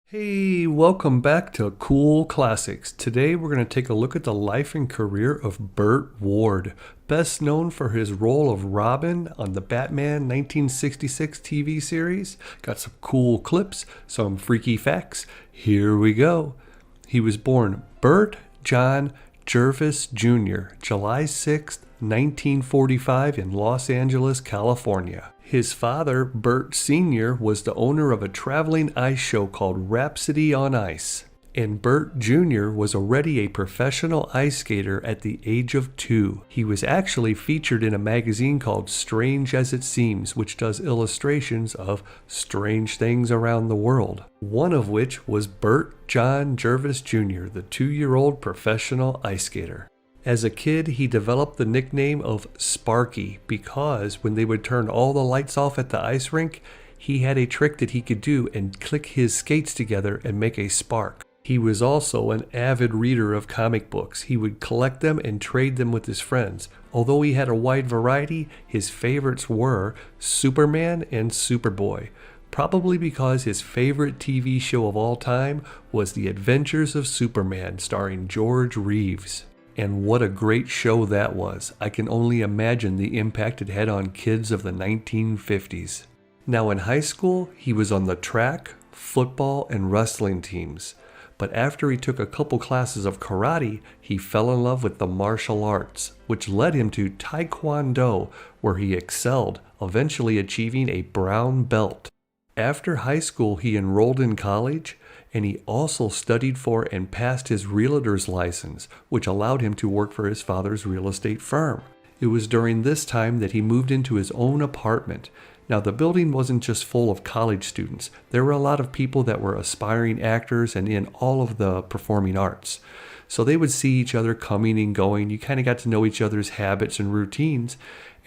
Hey, welcome back to Cool Classics. Today we're going to take a look at the life and career of Burt Ward, best known for his role of Robin on the Batman 1966 TV series. Got some cool clips, some freaky facts. Here we go. He was born Burt John Jervis Jr., July 6th, 1945 in Los Angeles, California. His father, Burt Sr., was the owner of a traveling ice show called Rhapsody on Ice. And Burt Jr. was already a professional ice skater at the age of 2. He was actually featured in a magazine called Strange as It Seems, which does illustrations of strange things around the world. One of which was Burt John Jervis Jr., the 2-year-old professional ice skater. As a kid, he developed the nickname of Sparky because when they would turn all the lights off at the ice rink, he had a trick that he could do and click his skates together and make a spark. He was also an avid reader of comic books. He would collect them and trade them with his friends. Although he had a wide variety, his favorites were Superman and Superboy, probably because his favorite TV show of all time was The Adventures of Superman, starring George Reeves. And what a great show that was. I can only imagine the impact it had on kids of the 1950s. Now in high school, he was on the track, football, and wrestling teams. But after he took a couple classes of karate, he fell in love with the martial arts, which led him to Taekwondo, where he excelled, eventually achieving a brown belt. After high school, he enrolled in college, and he also studied for and passed his realtor's license, which allowed him to work for his father's real estate firm. It was during this time that he moved into his own apartment. Now, the building wasn't just full of college students. There were a lot of people that were aspiring actors and in all of the performing arts. So they would see each other coming and going. You kind of got to know each other's habits and routines.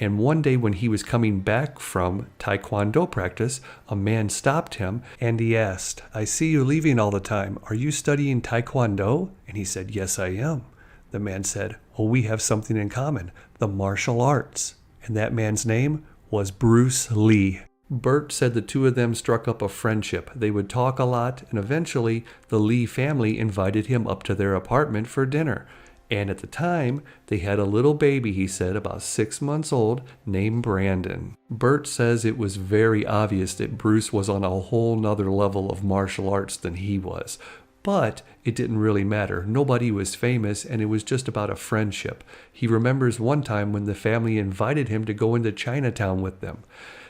And one day when he was coming back from Taekwondo practice, a man stopped him and he asked, "I see you leaving all the time. Are you studying Taekwondo?" And he said, "Yes, I am." The man said, "Well, we have something in common, the martial arts." And that man's name was Bruce Lee. Burt said the two of them struck up a friendship. They would talk a lot, and eventually the Lee family invited him up to their apartment for dinner. And at the time, they had a little baby, he said, about 6 months old, named Brandon. Burt says it was very obvious that Bruce was on a whole nother level of martial arts than he was. But it didn't really matter. Nobody was famous, and it was just about a friendship. He remembers one time when the family invited him to go into Chinatown with them.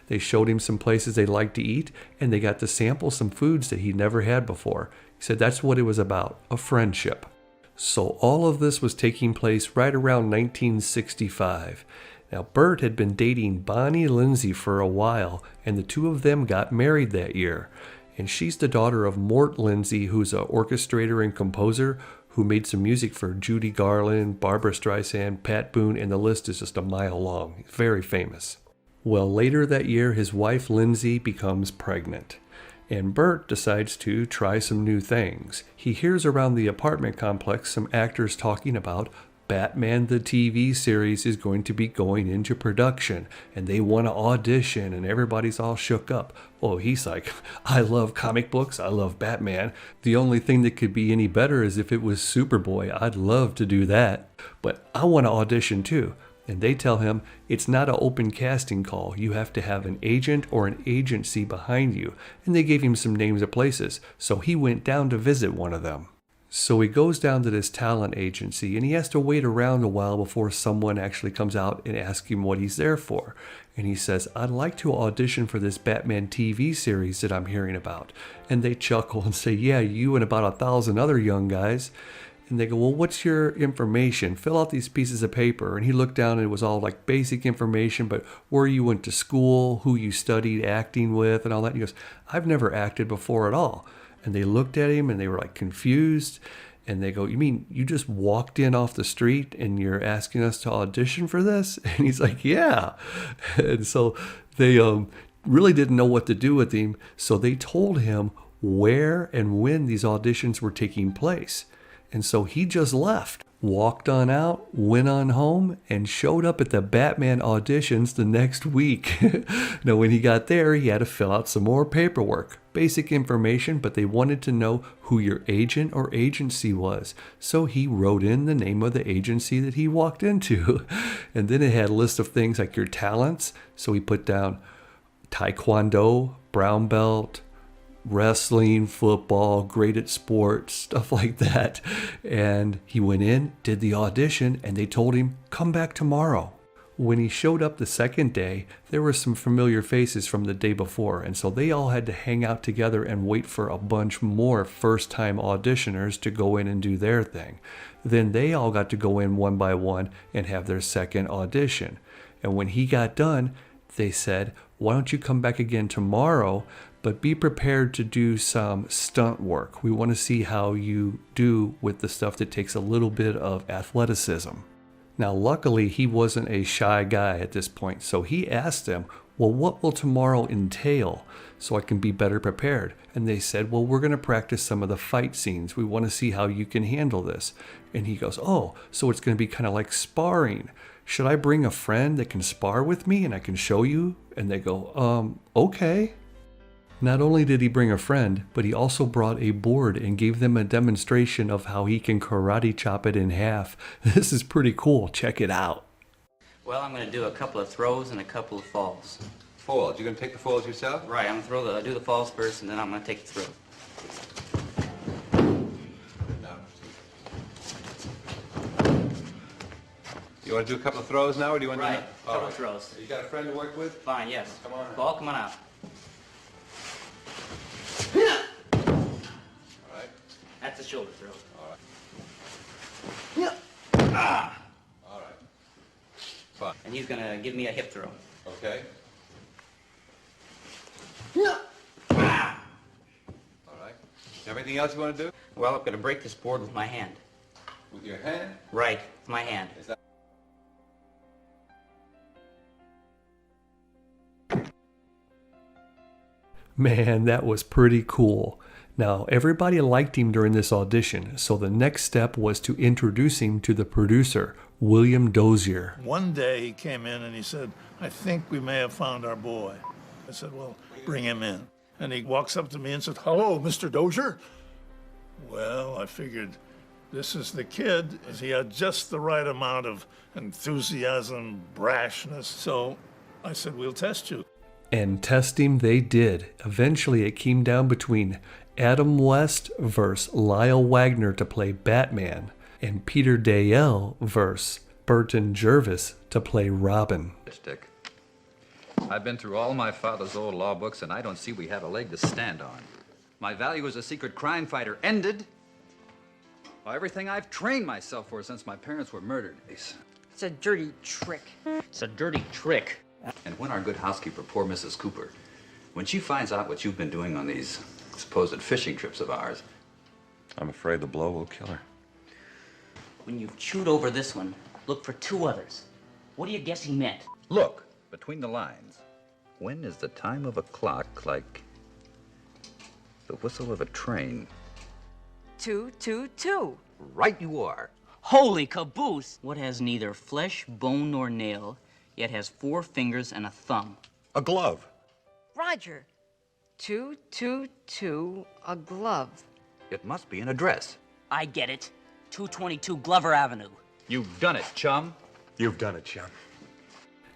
They showed him some places they liked to eat, and they got to sample some foods that he'd never had before. He said that's what it was about, a friendship. So all of this was taking place right around 1965. Now, Burt had been dating Bonnie Lindsay for a while, and the two of them got married that year. And she's the daughter of Mort Lindsay, who's an orchestrator and composer who made some music for Judy Garland, Barbra Streisand, Pat Boone, and the list is just a mile long. Very famous. Well, later that year, his wife Lindsay becomes pregnant. And Burt decides to try some new things. He hears around the apartment complex some actors talking about Batman the TV series is going to be going into production, and they want to audition, and everybody's all shook up. Oh, he's like, I love comic books, I love Batman. The only thing that could be any better is if it was Superboy. I'd love to do that, but I want to audition too. And they tell him it's not an open casting call. You have to have an agent or an agency behind you. And they gave him some names of places. So he went down to visit one of them. So he goes down to this talent agency and he has to wait around a while before someone actually comes out and asks him what he's there for. And he says, "I'd like to audition for this Batman TV series that I'm hearing about." And they chuckle and say, "Yeah, you and about 1,000 other young guys." And they go, "Well, what's your information? Fill out these pieces of paper." And he looked down and it was all like basic information, but where you went to school, who you studied acting with, and all that. And he goes, "I've never acted before at all." And they looked at him and they were like confused. And they go, "You mean you just walked in off the street and you're asking us to audition for this?" And he's like, "Yeah." And so they really didn't know what to do with him. So they told him where and when these auditions were taking place. And so he just left. walked on out, went on home, and showed up at the Batman auditions the next week. Now, when he got there, he had to fill out some more paperwork. Basic information, but they wanted to know who your agent or agency was. So he wrote in the name of the agency that he walked into. And then it had a list of things like your talents. So he put down Taekwondo, brown belt, wrestling, football, great at sports, stuff like that. And he went in, did the audition, and they told him, come back tomorrow. When he showed up the second day, there were some familiar faces from the day before, and so they all had to hang out together and wait for a bunch more first-time auditioners to go in and do their thing. Then they all got to go in one by one and have their second audition. And when he got done, they said, why don't you come back again tomorrow, but be prepared to do some stunt work. We want to see how you do with the stuff that takes a little bit of athleticism. Now, luckily, he wasn't a shy guy at this point, so he asked them, well, what will tomorrow entail so I can be better prepared? And they said, well, we're going to practice some of the fight scenes. We want to see how you can handle this. And he goes, oh, so it's going to be kind of like sparring. Should I bring a friend that can spar with me and I can show you? And they go, okay. Not only did he bring a friend, but he also brought a board and gave them a demonstration of how he can karate chop it in half. This is pretty cool. Check it out. Well, I'm going to do a couple of throws and a couple of falls. Falls? You're going to take the falls yourself? Right, I'm going to do the falls first, and then I'm going to take the throw. You want to do a couple of throws now, or do you want to? Right, a couple of throws. You got a friend to work with? Fine, yes. Come on. Ball, come on out. All right. That's a shoulder throw. All right. All right. Fine. And he's going to give me a hip throw. Okay. All right. You have anything else you want to do? Well, I'm going to break this board with my hand. With your hand? Right, with my hand. Is that... Man, that was pretty cool. Now, everybody liked him during this audition, so the next step was to introduce him to the producer, William Dozier. One day he came in and he said, I think we may have found our boy. I said, well, bring him in. And he walks up to me and said, hello, Mr. Dozier. Well, I figured this is the kid. He had just the right amount of enthusiasm, brashness. So I said, we'll test you. And test him they did. Eventually it came down between Adam West versus Lyle Wagner to play Batman, and Peter Dale versus Burton Jervis to play Robin. Dick, I've been through all my father's old law books, and I don't see we have a leg to stand on. My value as a secret crime fighter ended. Well, everything I've trained myself for since my parents were murdered. It's a dirty trick. It's a dirty trick. And when our good housekeeper, poor Mrs. Cooper, when she finds out what you've been doing on these supposed fishing trips of ours, I'm afraid the blow will kill her. When you've chewed over this one, look for two others. What do you guess he meant? look between the lines. When is the time of a clock like the whistle of a train? 2, 2, 2. Right you are. Holy caboose! What has neither flesh, bone, nor nail, yet has 4 fingers and a thumb? A glove. Roger. 2, 2, 2. A glove. It must be an address. I get it. 222 Glover Avenue. You've done it, chum. You've done it, chum.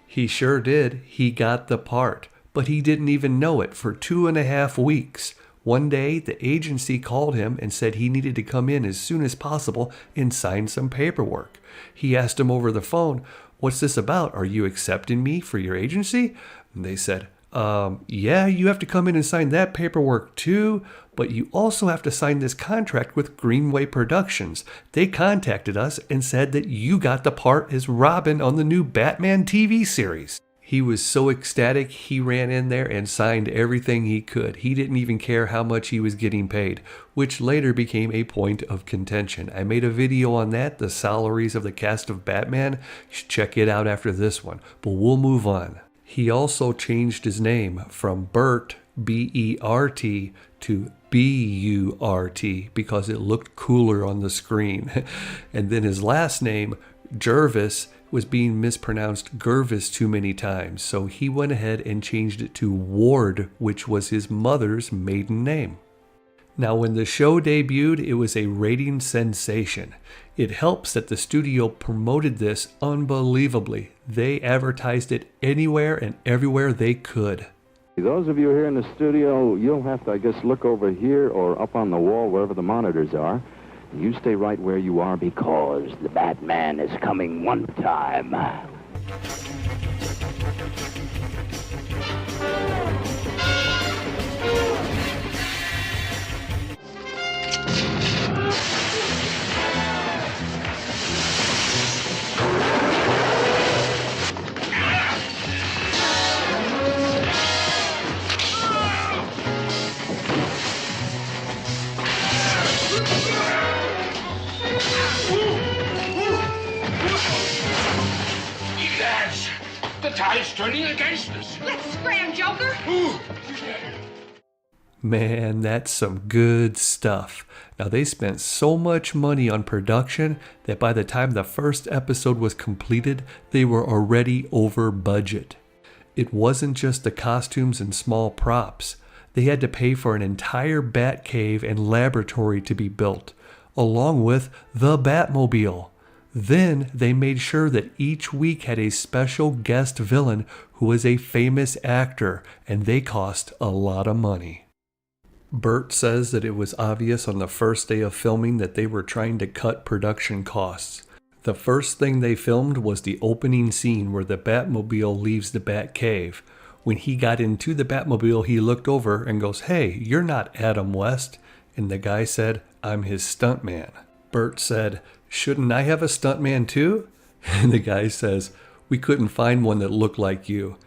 He sure did. He got the part, but he didn't even know it for 2.5 weeks. One day, the agency called him and said he needed to come in as soon as possible and sign some paperwork. He asked him over the phone, "What's this about? Are you accepting me for your agency?" And they said, yeah, you have to come in and sign that paperwork too, but you also have to sign this contract with Greenway Productions. They contacted us and said that you got the part as Robin on the new Batman TV series. He was so ecstatic, he ran in there and signed everything he could. He didn't even care how much he was getting paid, which later became a point of contention. I made a video on that, the salaries of the cast of Batman. You should check it out after this one, but we'll move on. He also changed his name from Burt, B-E-R-T, to B-U-R-T because it looked cooler on the screen. And then his last name, Jervis, was being mispronounced Gervis too many times, so he went ahead and changed it to Ward, which was his mother's maiden name. Now, when the show debuted, it was a rating sensation. It helps that the studio promoted this unbelievably. They advertised it anywhere and everywhere they could. Those of you here in the studio, you'll have to, I guess, look over here or up on the wall, wherever the monitors are. You stay right where you are because the Batman is coming one time. The tide's turning against us. Let's scram, Joker. Man, that's some good stuff. Now, they spent so much money on production that by the time the first episode was completed, they were already over budget. It wasn't just the costumes and small props. They had to pay for an entire bat cave and laboratory to be built, along with the Batmobile. Then they made sure that each week had a special guest villain who was a famous actor, and they cost a lot of money. Burt says that it was obvious on the first day of filming that they were trying to cut production costs. The first thing they filmed was the opening scene where the Batmobile leaves the Batcave. When he got into the Batmobile, he looked over and goes, "Hey, you're not Adam West." And the guy said, "I'm his stuntman." Burt said, "Shouldn't I have a stuntman too?" And the guy says, "We couldn't find one that looked like you."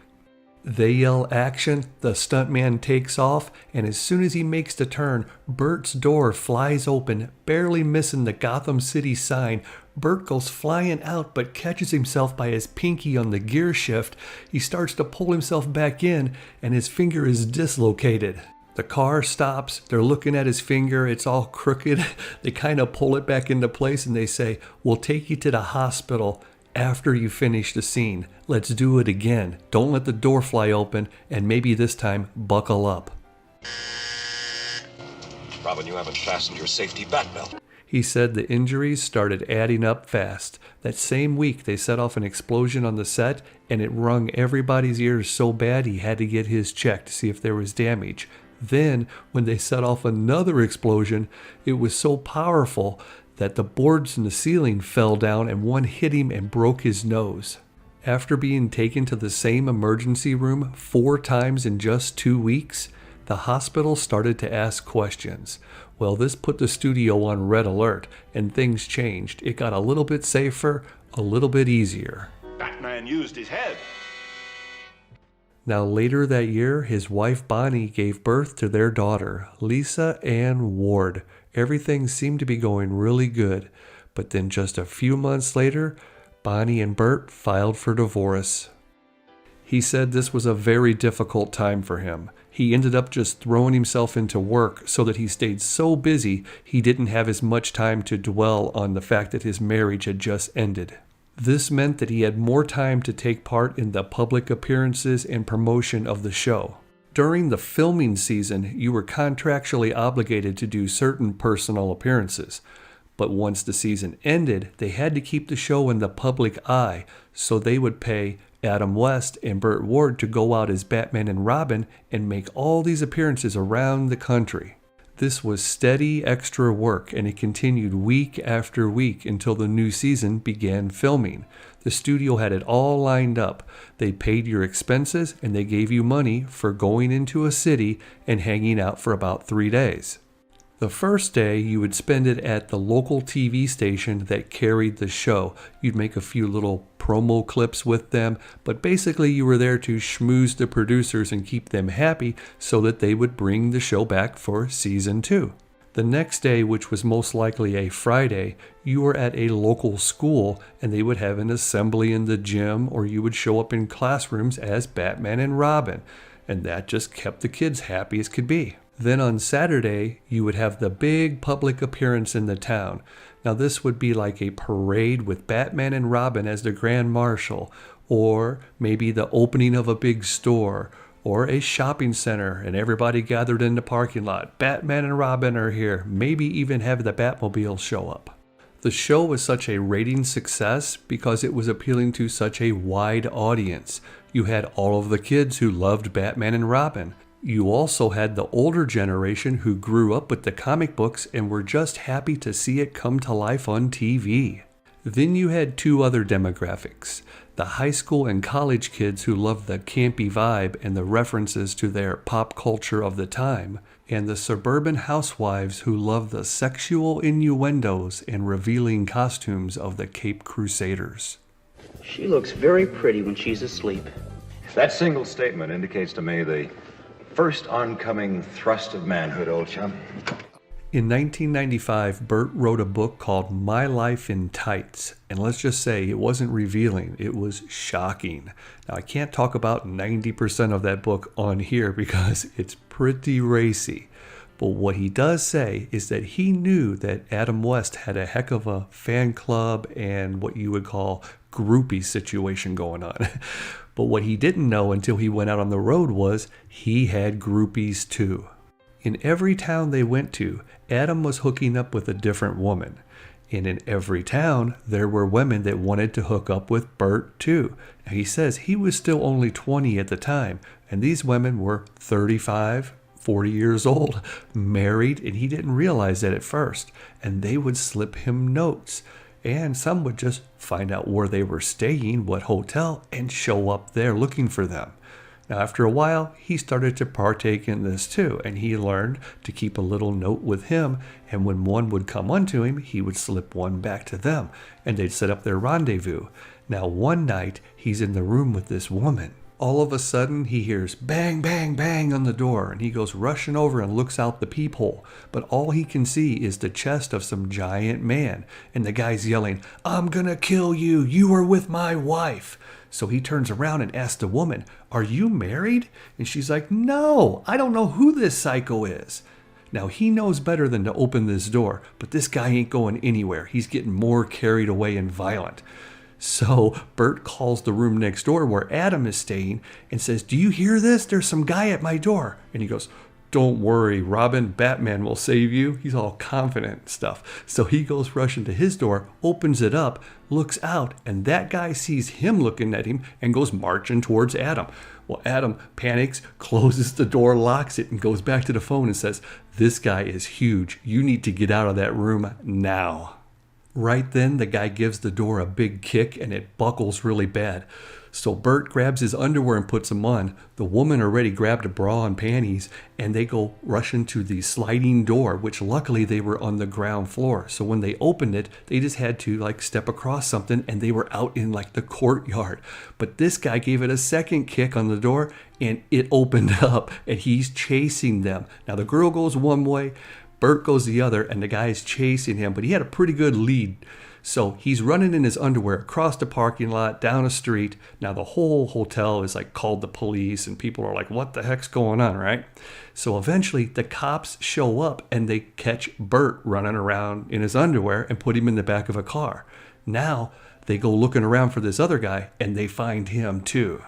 They yell action, the stuntman takes off, and as soon as he makes the turn, Burt's door flies open, barely missing the Gotham City sign. Burt goes flying out but catches himself by his pinky on the gear shift. He starts to pull himself back in, and his finger is dislocated. The car stops, they're looking at his finger, it's all crooked. They kind of pull it back into place and they say, "We'll take you to the hospital after you finish the scene. Let's do it again. Don't let the door fly open, and maybe this time buckle up." Robin, you haven't fastened your safety bat belt. He said the injuries started adding up fast. That same week, they set off an explosion on the set, and it wrung everybody's ears so bad he had to get his checked to see if there was damage. Then, when they set off another explosion, it was so powerful that the boards in the ceiling fell down and one hit him and broke his nose. After being taken to the same emergency room 4 times in just 2 weeks, the hospital started to ask questions. Well, this put the studio on red alert, and things changed. It got a little bit safer, a little bit easier. Batman used his head. Now, later that year, his wife Bonnie gave birth to their daughter, Lisa Ann Ward. Everything seemed to be going really good, but then just a few months later, Bonnie and Burt filed for divorce. He said this was a very difficult time for him. He ended up just throwing himself into work so that he stayed so busy he didn't have as much time to dwell on the fact that his marriage had just ended. This meant that he had more time to take part in the public appearances and promotion of the show. During the filming season, you were contractually obligated to do certain personal appearances. But once the season ended, they had to keep the show in the public eye, so they would pay Adam West and Burt Ward to go out as Batman and Robin and make all these appearances around the country. This was steady extra work, and it continued week after week until the new season began filming. The studio had it all lined up. They paid your expenses, and they gave you money for going into a city and hanging out for about 3 days. The first day, you would spend it at the local TV station that carried the show. You'd make a few little promo clips with them, but basically you were there to schmooze the producers and keep them happy so that they would bring the show back for season 2. The next day, which was most likely a Friday, you were at a local school and they would have an assembly in the gym, or you would show up in classrooms as Batman and Robin, and that just kept the kids happy as could be. Then on Saturday, you would have the big public appearance in the town. Now this would be like a parade with Batman and Robin as the Grand Marshal, or maybe the opening of a big store, or a shopping center and everybody gathered in the parking lot. Batman and Robin are here. Maybe even have the Batmobile show up. The show was such a rating success because it was appealing to such a wide audience. You had all of the kids who loved Batman and Robin. You also had the older generation who grew up with the comic books and were just happy to see it come to life on TV. Then you had two other demographics. The high school and college kids who loved the campy vibe and the references to their pop culture of the time, and the suburban housewives who loved the sexual innuendos and revealing costumes of the Cape Crusaders. She looks very pretty when she's asleep. That single statement indicates to me the first oncoming thrust of manhood, old chum. In 1995, Burt wrote a book called My Life in Tights, and let's just say it wasn't revealing, it was shocking. Now, I can't talk about 90% of that book on here because it's pretty racy, but what he does say is that he knew that Adam West had a heck of a fan club and what you would call groupie situation going on. But what he didn't know until he went out on the road was he had groupies too. In every town they went to, Adam was hooking up with a different woman. And in every town, there were women that wanted to hook up with Burt too. Now, he says he was still only 20 at the time, and these women were 35, 40 years old, married, and he didn't realize that at first. And they would slip him notes. And some would just find out where they were staying, what hotel, and show up there looking for them. Now, after a while, he started to partake in this too, and he learned to keep a little note with him, and when one would come unto him, he would slip one back to them, and they'd set up their rendezvous. Now, one night, he's in the room with this woman. All of a sudden, he hears bang, bang, bang on the door, and he goes rushing over and looks out the peephole. But all he can see is the chest of some giant man, and the guy's yelling, "I'm gonna kill you, you are with my wife." So he turns around and asks the woman, "Are you married?" And she's like, "No, I don't know who this psycho is." Now, he knows better than to open this door, but this guy ain't going anywhere. He's getting more carried away and violent. So Burt calls the room next door where Adam is staying and says, "Do you hear this? There's some guy at my door." And he goes, "Don't worry, Robin, Batman will save you." He's all confident and stuff. So he goes rushing to his door, opens it up, looks out, and that guy sees him looking at him and goes marching towards Adam. Well, Adam panics, closes the door, locks it, and goes back to the phone and says, "This guy is huge. You need to get out of that room now." Right then, the guy gives the door a big kick and it buckles really bad. So Burt grabs his underwear and puts them on. The woman already grabbed a bra and panties, and they go rushing to the sliding door, which luckily they were on the ground floor. So when they opened it, they just had to step across something, and they were out in the courtyard. But this guy gave it a second kick on the door, and it opened up, and he's chasing them. Now the girl goes one way, Burt goes the other, and the guy is chasing him, but he had a pretty good lead. So he's running in his underwear across the parking lot, down a street. Now the whole hotel is called the police, and people are like, "What the heck's going on," right? So eventually the cops show up and they catch Burt running around in his underwear and put him in the back of a car. Now they go looking around for this other guy and they find him too.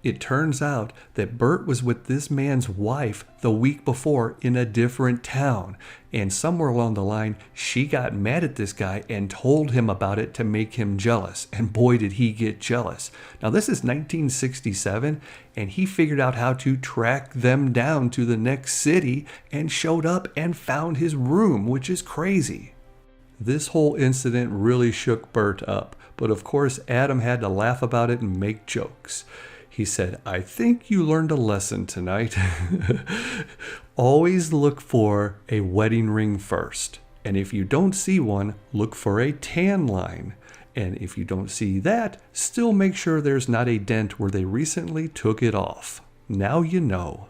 It turns out that Burt was with this man's wife the week before in a different town. And somewhere along the line, she got mad at this guy and told him about it to make him jealous. And boy, did he get jealous. Now, this is 1967, and he figured out how to track them down to the next city and showed up and found his room, which is crazy. This whole incident really shook Burt up. But of course, Adam had to laugh about it and make jokes. He said, "I think you learned a lesson tonight. Always look for a wedding ring first. And if you don't see one, look for a tan line. And if you don't see that, still make sure there's not a dent where they recently took it off. Now you know."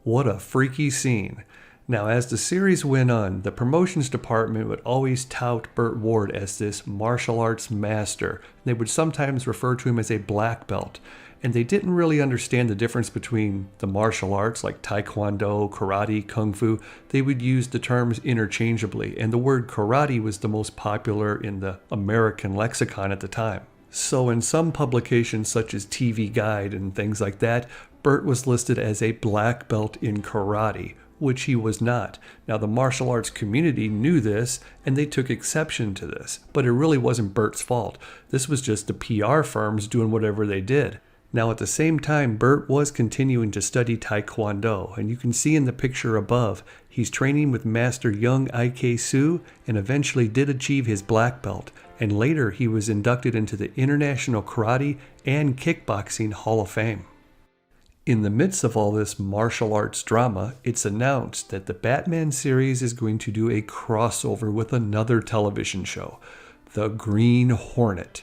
What a freaky scene. Now, as the series went on, the promotions department would always tout Burt Ward as this martial arts master. They would sometimes refer to him as a black belt. and they didn't really understand the difference between the martial arts like taekwondo, karate, kung fu. They would use the terms interchangeably, and the word karate was the most popular in the American lexicon at the time. So in some publications such as TV Guide and things like that, Burt was listed as a black belt in karate, which he was not. Now the martial arts community knew this and they took exception to this, but it really wasn't Burt's fault. This was just the PR firms doing whatever they did. Now at the same time, Burt was continuing to study Taekwondo, and you can see in the picture above, he's training with Master Young Ik Soo and eventually did achieve his black belt, and later he was inducted into the International Karate and Kickboxing Hall of Fame. In the midst of all this martial arts drama, it's announced that the Batman series is going to do a crossover with another television show, The Green Hornet.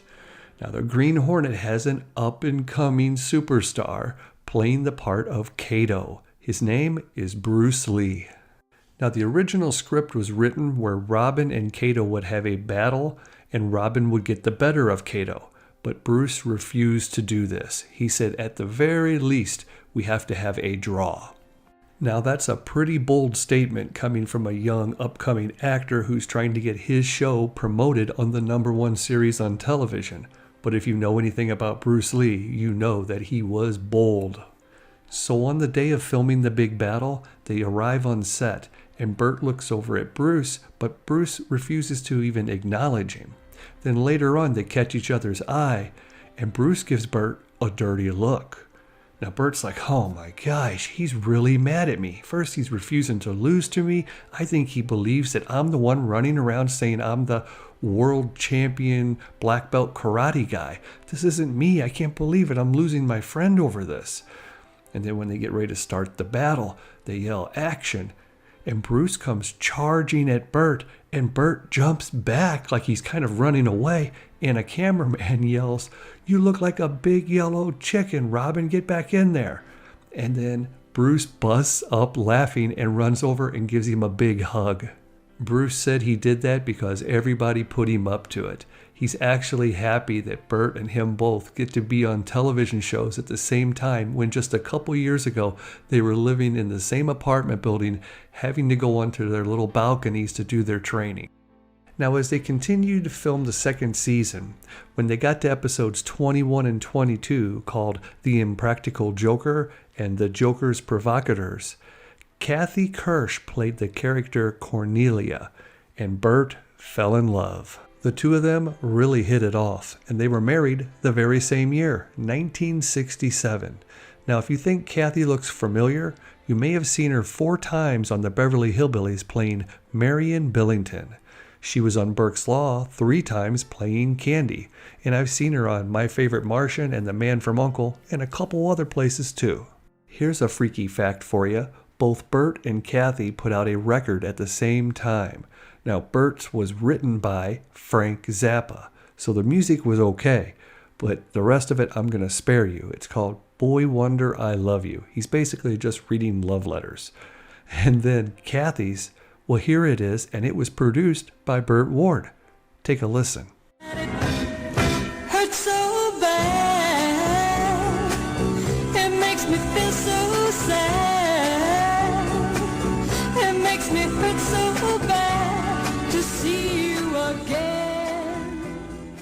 Now, the Green Hornet has an up-and-coming superstar playing the part of Kato. His name is Bruce Lee. Now, the original script was written where Robin and Kato would have a battle, and Robin would get the better of Kato. But Bruce refused to do this. He said, at the very least, we have to have a draw. Now that's a pretty bold statement coming from a young, upcoming actor who's trying to get his show promoted on the #1 series on television. But if you know anything about Bruce Lee, you know that he was bold. So on the day of filming the big battle, they arrive on set, and Burt looks over at Bruce, but Bruce refuses to even acknowledge him. Then later on, they catch each other's eye, and Bruce gives Burt a dirty look. Now Burt's like, oh my gosh, he's really mad at me. First, he's refusing to lose to me. I think he believes that I'm the one running around saying I'm the world champion black belt karate guy. This isn't me. I can't believe it. I'm losing my friend over this. And then when they get ready to start the battle, they yell action. And Bruce comes charging at Burt, and Burt jumps back like he's kind of running away, and a cameraman yells, "You look like a big yellow chicken, Robin, get back in there." And then Bruce busts up laughing and runs over and gives him a big hug. Bruce said he did that because everybody put him up to it. He's actually happy that Burt and him both get to be on television shows at the same time when just a couple years ago they were living in the same apartment building, having to go onto their little balconies to do their training. Now, as they continued to film the second season, when they got to episodes 21 and 22 called The Impractical Joker and The Joker's Provocateurs, Kathy Kirsch played the character Cornelia, and Burt fell in love. The two of them really hit it off, and they were married the very same year, 1967. Now, if you think Kathy looks familiar, you may have seen her 4 times on the Beverly Hillbillies playing Marion Billington. She was on Burke's Law 3 times playing Candy, and I've seen her on My Favorite Martian and The Man from U.N.C.L.E. and a couple other places too. Here's a freaky fact for you. Both Burt and Kathy put out a record at the same time. Now, Burt's was written by Frank Zappa, so the music was okay, but the rest of it I'm going to spare you. It's called Boy Wonder I Love You. He's basically just reading love letters. And then Kathy's, well, here it is, and it was produced by Burt Ward. Take a listen. Hurts so bad, it makes me feel so sad, it makes me hurt so bad to see you again.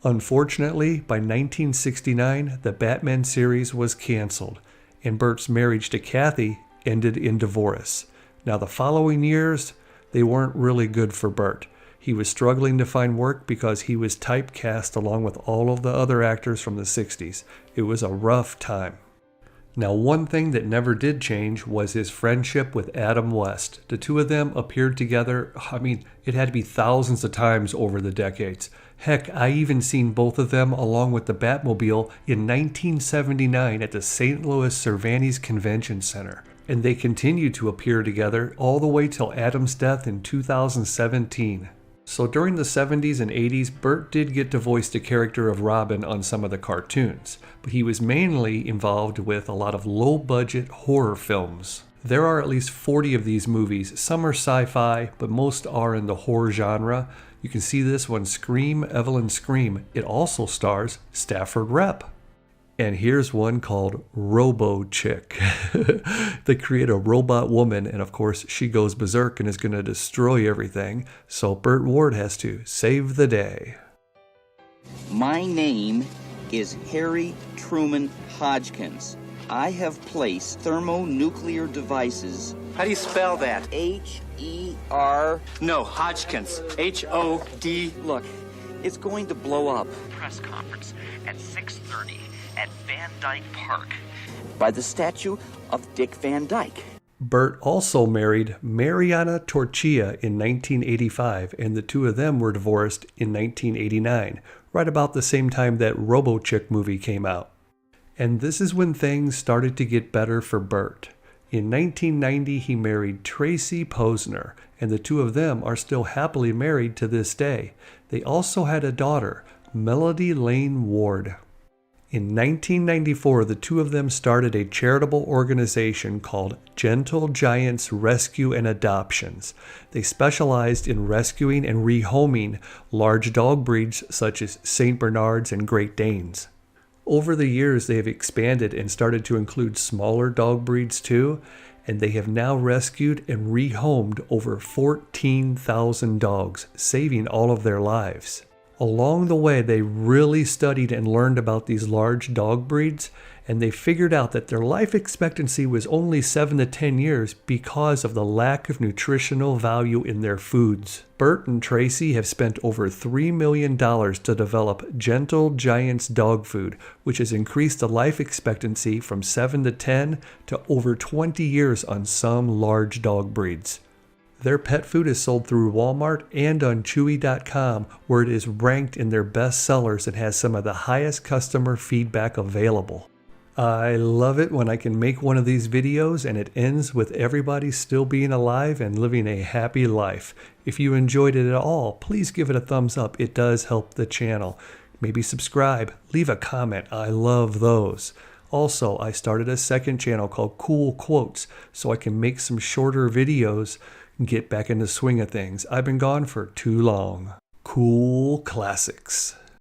Unfortunately, by 1969, the Batman series was canceled, and Burt's marriage to Kathy ended in divorce. Now, the following years, they weren't really good for Burt. He was struggling to find work because he was typecast along with all of the other actors from the 60s. It was a rough time. Now, one thing that never did change was his friendship with Adam West. The two of them appeared together, it had to be thousands of times over the decades. Heck, I even seen both of them along with the Batmobile in 1979 at the St. Louis Cervantes Convention Center. And they continued to appear together all the way till Adam's death in 2017. So during the 70s and 80s, Burt did get to voice the character of Robin on some of the cartoons, but he was mainly involved with a lot of low-budget horror films. There are at least 40 of these movies. Some are sci-fi, but most are in the horror genre. You can see this one, Scream, Evelyn Scream. It also stars Stafford Rep. And here's one called Robo Chick. They create a robot woman, and of course she goes berserk and is going to destroy everything. So Burt Ward has to save the day. My name is Harry Truman Hodgkins. I have placed thermonuclear devices. How do you spell that? H-E-R. No, Hodgkins. H-O-D. Look, it's going to blow up. Press conference at 6:30 at Van Dyke Park. By the statue of Dick Van Dyke. Burt also married Mariana Torchia in 1985, and the two of them were divorced in 1989, right about the same time that Robo Chick movie came out. And this is when things started to get better for Burt. In 1990, he married Tracy Posner, and the two of them are still happily married to this day. They also had a daughter, Melody Lane Ward. In 1994, the two of them started a charitable organization called Gentle Giants Rescue and Adoptions. They specialized in rescuing and rehoming large dog breeds such as St. Bernards and Great Danes. Over the years, they have expanded and started to include smaller dog breeds too, and they have now rescued and rehomed over 14,000 dogs, saving all of their lives. Along the way, they really studied and learned about these large dog breeds, and they figured out that their life expectancy was only 7 to 10 years because of the lack of nutritional value in their foods. Burt and Tracy have spent over $3 million to develop Gentle Giants dog food, which has increased the life expectancy from 7 to 10 to over 20 years on some large dog breeds. Their pet food is sold through Walmart and on Chewy.com, where it is ranked in their best sellers and has some of the highest customer feedback available. I love it when I can make one of these videos and it ends with everybody still being alive and living a happy life. If you enjoyed it at all, please give it a thumbs up. It does help the channel. Maybe subscribe, leave a comment. I love those. Also, I started a second channel called Cool Quotes so I can make some shorter videos and get back in the swing of things. I've been gone for too long. Cool Classics.